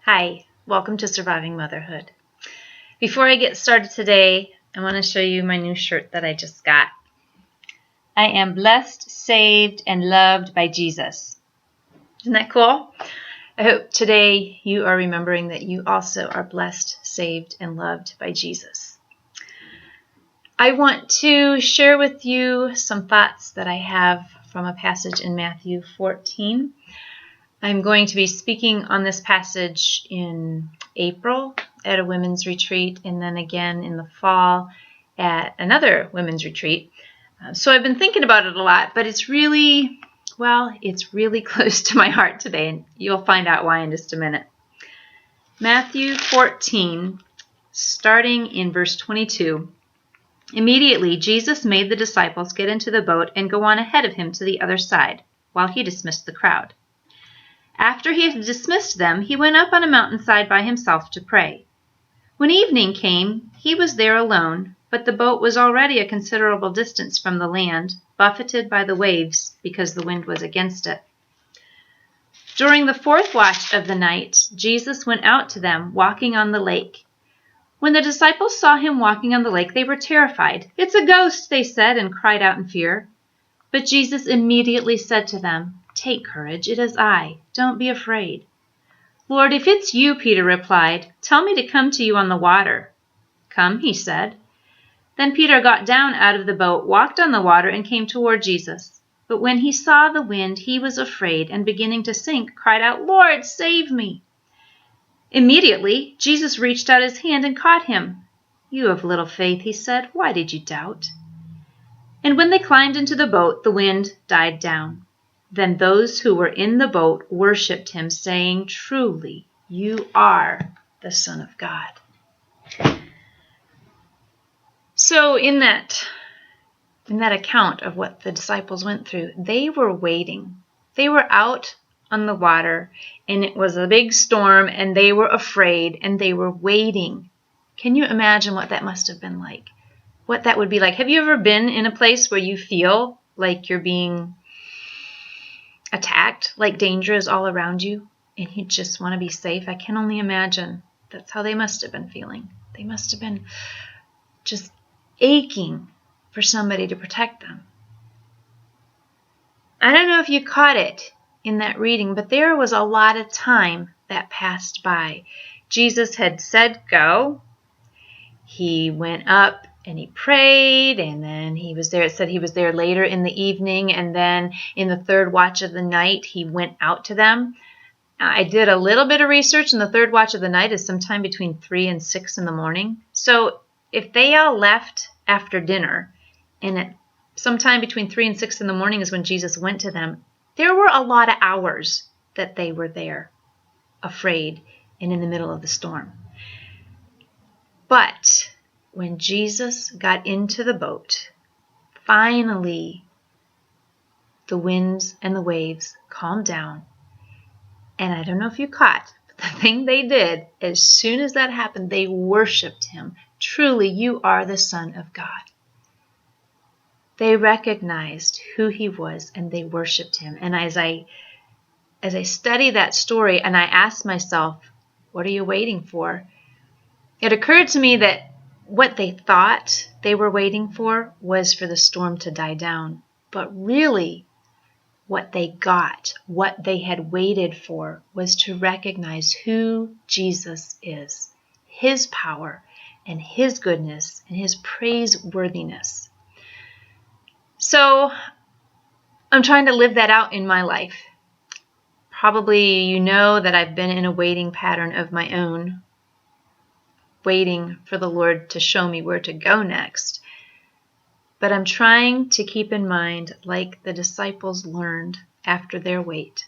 Hi, welcome to Surviving Motherhood. Before I get started today, I want to show you my new shirt that I just got. I am blessed, saved, and loved by Jesus. Isn't that cool? I hope today you are remembering that you also are blessed, saved, and loved by Jesus. I want to share with you some thoughts that I have from a passage in Matthew 14. I'm going to be speaking on this passage in April at a women's retreat and then again in the fall at another women's retreat. So I've been thinking about it a lot, but it's really close to my heart today, and you'll find out why in just a minute. Matthew 14, starting in verse 22. Immediately, Jesus made the disciples get into the boat and go on ahead of him to the other side, while he dismissed the crowd. After he had dismissed them, he went up on a mountainside by himself to pray. When evening came, he was there alone, but the boat was already a considerable distance from the land, buffeted by the waves because the wind was against it. During the fourth watch of the night, Jesus went out to them, walking on the lake. When the disciples saw him walking on the lake, they were terrified. "It's a ghost," they said, and cried out in fear. But Jesus immediately said to them, "Take courage, it is I. Don't be afraid." "Lord, if it's you," Peter replied, "tell me to come to you on the water." "Come," he said. Then Peter got down out of the boat, walked on the water, and came toward Jesus. But when he saw the wind, he was afraid, and beginning to sink, cried out, "Lord, save me." Immediately, Jesus reached out his hand and caught him. "You have little faith," he said. "Why did you doubt?" And when they climbed into the boat, the wind died down. Then those who were in the boat worshipped him, saying, "Truly, you are the Son of God." So in that account of what the disciples went through, they were waiting. They were out on the water, and it was a big storm, and they were afraid, and they were waiting. Can you imagine what that must have been like? What that would be like? Have you ever been in a place where you feel like you're being attacked, like danger is all around you, and you just want to be safe? I can only imagine that's how they must have been feeling. They must have been just aching for somebody to protect them. I don't know if you caught it in that reading, but there was a lot of time that passed by. Jesus had said go. He went up and he prayed, and then he was there. It said he was there later in the evening, and then in the third watch of the night, he went out to them. I did a little bit of research, and the third watch of the night is sometime between 3 and 6 in the morning. So if they all left after dinner, and sometime between 3 and 6 in the morning is when Jesus went to them, there were a lot of hours that they were there, afraid and in the middle of the storm. But when Jesus got into the boat, finally the winds and the waves calmed down. And I don't know if you caught, but the thing they did, as soon as that happened, they worshiped him. "Truly, you are the Son of God." They recognized who he was, and they worshiped him. And as I study that story, and I asked myself, what are you waiting for? It occurred to me that what they thought they were waiting for was for the storm to die down. But really, what they got, what they had waited for, was to recognize who Jesus is, his power and his goodness and his praiseworthiness. So I'm trying to live that out in my life. Probably you know that I've been in a waiting pattern of my own, waiting for the Lord to show me where to go next. But I'm trying to keep in mind, like the disciples learned after their wait,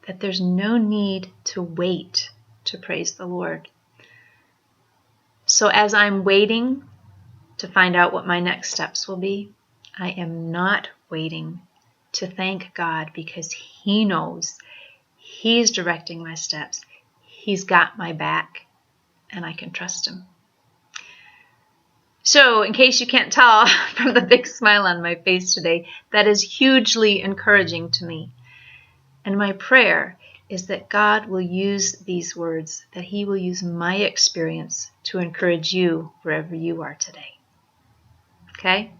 that there's no need to wait to praise the Lord. So as I'm waiting to find out what my next steps will be, I am not waiting to thank God, because he knows he's directing my steps. He's got my back, and I can trust him. So, in case you can't tell from the big smile on my face today, that is hugely encouraging to me. And my prayer is that God will use these words, that He will use my experience to encourage you wherever you are today. Okay?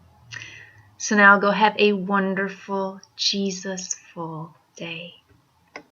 So now go have a wonderful, Jesus-full day.